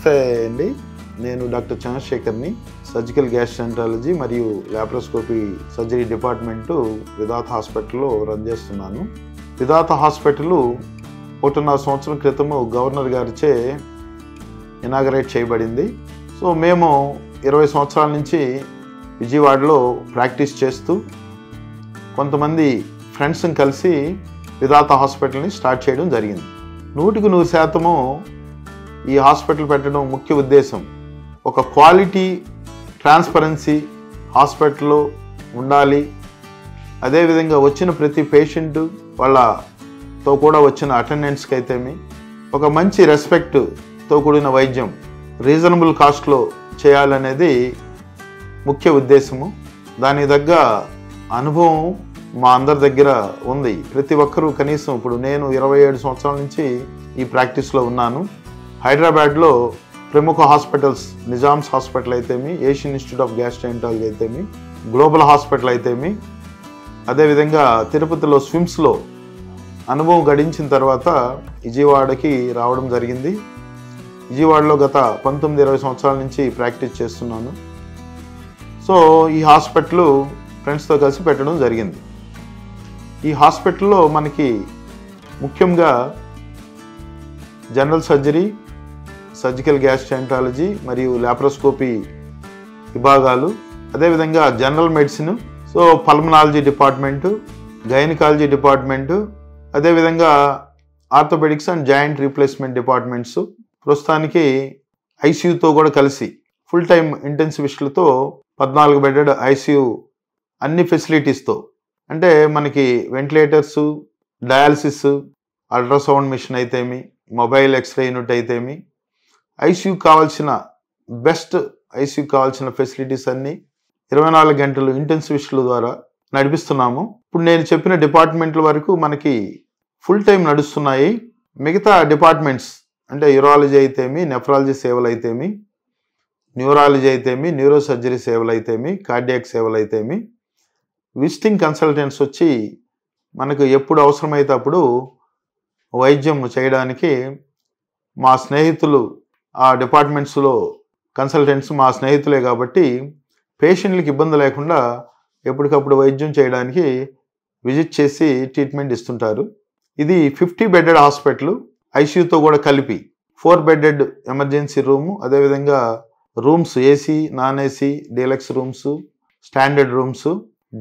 నమస్తే అండి. నేను డాక్టర్ చంద్రశేఖర్ని. సర్జికల్ గ్యాస్ట్రాంట్రాలజీ మరియు లాప్రోస్కోపీ సర్జరీ డిపార్ట్మెంటు విధాత హాస్పిటల్లో రన్ చేస్తున్నాను. విధాత హాస్పిటల్ 1.5 సంవత్సరం క్రితము గవర్నర్ గారిచే ఇనాగరేట్ చేయబడింది. సో మేము 20 సంవత్సరాల నుంచి విజయవాడలో ప్రాక్టీస్ చేస్తూ కొంతమంది ఫ్రెండ్స్ని కలిసి విధాత హాస్పిటల్ని స్టార్ట్ చేయడం జరిగింది. 100% ఈ హాస్పిటల్ పెట్టడం ముఖ్య ఉద్దేశం ఒక క్వాలిటీ ట్రాన్స్పరెన్సీ హాస్పిటల్లో ఉండాలి. అదేవిధంగా వచ్చిన ప్రతి పేషెంట్ వాళ్ళతో కూడా వచ్చిన అటెండెంట్స్కి అయితేమి ఒక మంచి రెస్పెక్ట్తో కూడిన వైద్యం రీజనబుల్ కాస్ట్లో చేయాలనేది ముఖ్య ఉద్దేశము. దానికి తగ్గ అనుభవం మా అందరి దగ్గర ఉంది. ప్రతి ఒక్కరూ కనీసం ఇప్పుడు నేను 27 సంవత్సరాల నుంచి ఈ ప్రాక్టీస్లో ఉన్నాను. హైదరాబాద్లో ప్రముఖ హాస్పిటల్స్ నిజామ్స్ హాస్పిటల్ అయితేమి, ఏషియన్ ఇన్స్టిట్యూట్ ఆఫ్ గ్యాస్ట్రాంట్రాలజీ అయితేమి, గ్లోబల్ హాస్పిటల్ అయితేమి, అదేవిధంగా తిరుపతిలో స్విమ్స్లో అనుభవం గడించిన తర్వాత విజయవాడకి రావడం జరిగింది. విజయవాడలో గత 19-20 సంవత్సరాల నుంచి ప్రాక్టీస్ చేస్తున్నాను. సో ఈ హాస్పిటల్ ఫ్రెండ్స్తో కలిసి పెట్టడం జరిగింది. ఈ హాస్పిటల్లో మనకి ముఖ్యంగా జనరల్ సర్జరీ, సర్జికల్ గ్యాస్ట్రాంట్రాలజీ మరియు లాప్రోస్కోపీ విభాగాలు, అదేవిధంగా general medicine, so pulmonology department, gynaecology department, అదేవిధంగా orthopaedics and joint replacement departments, ప్రస్తుతానికి ఐసీయూతో కూడా కలిసి ఫుల్ టైమ్ ఇంటెన్సివిస్టులతో 14 బెడెడ్ ఐసీయూ అన్ని ఫెసిలిటీస్తో, అంటే మనకి వెంటిలేటర్సు, డయాలసిస్, అల్ట్రాసౌండ్ మిషన్ అయితేమి, మొబైల్ ఎక్స్రే యూనిట్ అయితేమి, ఐసీయూ కావాల్సిన బెస్ట్ ఐసీయూ కావాల్సిన ఫెసిలిటీస్ అన్నీ 24 గంటలు ఇంటెన్సివిస్టుల ద్వారా నడిపిస్తున్నాము. ఇప్పుడు నేను చెప్పిన డిపార్ట్మెంట్ల వరకు మనకి ఫుల్ టైం నడుస్తున్నాయి. మిగతా డిపార్ట్మెంట్స్ అంటే యూరాలజీ అయితేమి, నెఫ్రాలజీ సేవలు అయితేమి, న్యూరాలజీ అయితేమి, న్యూరో సర్జరీ సేవలు అయితేమి, కార్డియాక్ సేవలు అయితేమి, విజిటింగ్ కన్సల్టెంట్స్ వచ్చి మనకు ఎప్పుడు అవసరమైతే అప్పుడు వైద్యం చేయడానికి మా స్నేహితులు ఆ డిపార్ట్మెంట్స్లో కన్సల్టెంట్స్ మా స్నేహితులే కాబట్టి పేషెంట్లకు ఇబ్బంది లేకుండా ఎప్పటికప్పుడు వైద్యం చేయడానికి విజిట్ చేసి ట్రీట్మెంట్ ఇస్తుంటారు. ఇది 50 బెడెడ్ హాస్పిటల్, ఐసీయూతో కూడా కలిపి 4 బెడెడ్ ఎమర్జెన్సీ రూము, అదేవిధంగా rooms AC, non AC, deluxe rooms, standard rooms,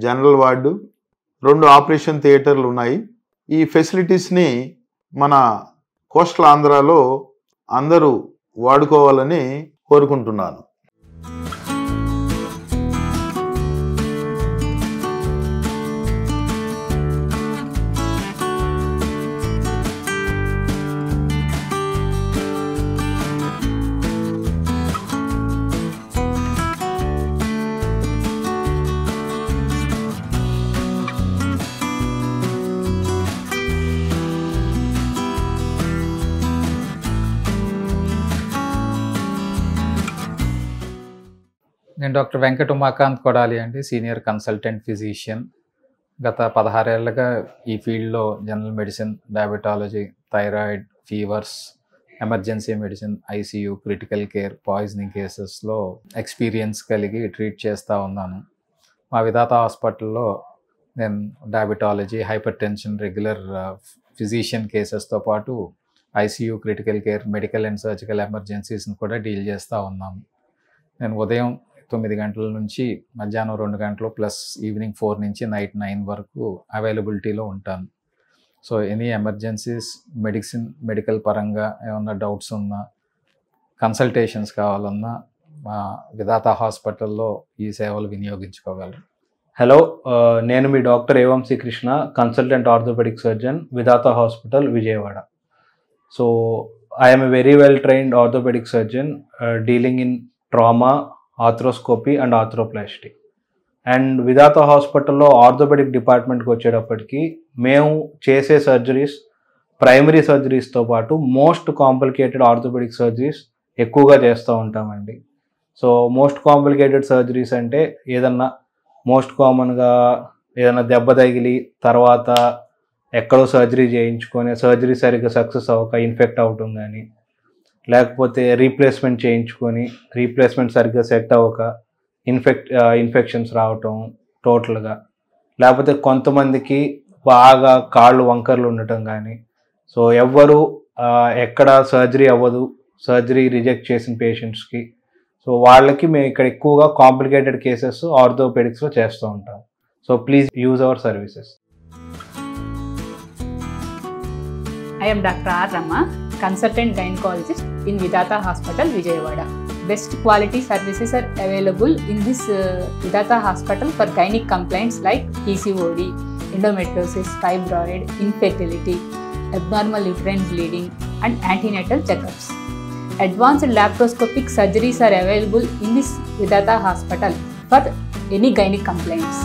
general ward, 2 operation థియేటర్లు ఉన్నాయి. ఈ ఫెసిలిటీస్ని మన కోస్టల్ ఆంధ్రాలో అందరూ వాడుకోవాలని కోరుకుంటున్నాను. నేను డాక్టర్ వెంకట ఉమాకాంత్ కొడాలి అండి, సీనియర్ కన్సల్టెంట్ ఫిజిషియన్. గత 16 ఏళ్ళగా ఈ ఫీల్డ్లో general medicine, diabetology, thyroid, fevers, emergency medicine, ICU, critical care, poisoning కేసెస్లో ఎక్స్పీరియన్స్ కలిగి ట్రీట్ చేస్తూ ఉన్నాను. మా విధాత హాస్పిటల్లో నేను diabetology, hypertension, regular physician కేసెస్తో పాటు ICU, critical care, medical and surgical ఎమర్జెన్సీస్ని కూడా డీల్ చేస్తూ ఉన్నాము. నేను ఉదయం 9 గంటల నుంచి మధ్యాహ్నం 2 గంటలు ప్లస్ ఈవినింగ్ 4 నుంచి నైట్ 9 వరకు అవైలబిలిటీలో ఉంటాను. సో ఎనీ ఎమర్జెన్సీస్, మెడికల్ పరంగా ఏమన్నా డౌట్స్ ఉన్నా, కన్సల్టేషన్స్ కావాలన్నా మా విధాత హాస్పిటల్లో ఈ సేవలు వినియోగించుకోగలరు. హలో, నేను మీ doctor A Vamshi Krishna, consultant orthopaedic surgeon, Vidhata hospital, Vijayawada. So I'm a very well trained orthopaedic surgeon dealing in trauma, arthroscopy and arthroplasty. And Vidhata హాస్పిటల్లో ఆర్థోపెడిక్ డిపార్ట్మెంట్కి వచ్చేటప్పటికి మేము చేసే సర్జరీస్ ప్రైమరీ సర్జరీస్తో పాటు మోస్ట్ కాంప్లికేటెడ్ ఆర్థోపెడిక్ సర్జరీస్ ఎక్కువగా చేస్తూ ఉంటామండి. సో మోస్ట్ కాంప్లికేటెడ్ సర్జరీస్ అంటే ఏదన్నా మోస్ట్ కామన్గా ఏదైనా దెబ్బ తగిలి తర్వాత ఎక్కడో సర్జరీ చేయించుకొని సర్జరీ సరిగ్గా సక్సెస్ అవ్వక ఇన్ఫెక్ట్ అవటం కానీ, లేకపోతే రీప్లేస్మెంట్ చేయించుకొని రీప్లేస్మెంట్ సరిగ్గా సెట్ అవ్వక ఇన్ఫెక్షన్స్ రావటం టోటల్గా, లేకపోతే కొంతమందికి బాగా కాళ్ళు వంకర్లు ఉండటం కానీ. సో ఎవ్వరు ఎక్కడ సర్జరీ అవ్వదు, సర్జరీ రిజెక్ట్ చేసిన పేషెంట్స్కి. సో వాళ్ళకి మేము ఇక్కడ ఎక్కువగా కాంప్లికేటెడ్ కేసెస్ ఆర్థోపెడిక్స్లో చేస్తూ ఉంటాం. So please use our services. I am Dr. R. Rama, consultant gynecologist in Vidata Hospital, Vijayawada. Best quality services are available in this Vidata Hospital for gynec complaints like PCOD, endometriosis, fibroid, infertility, abnormal uterine bleeding, and antenatal checkups. Advanced laparoscopic surgeries are available in this Vidata Hospital for any gynec complaints.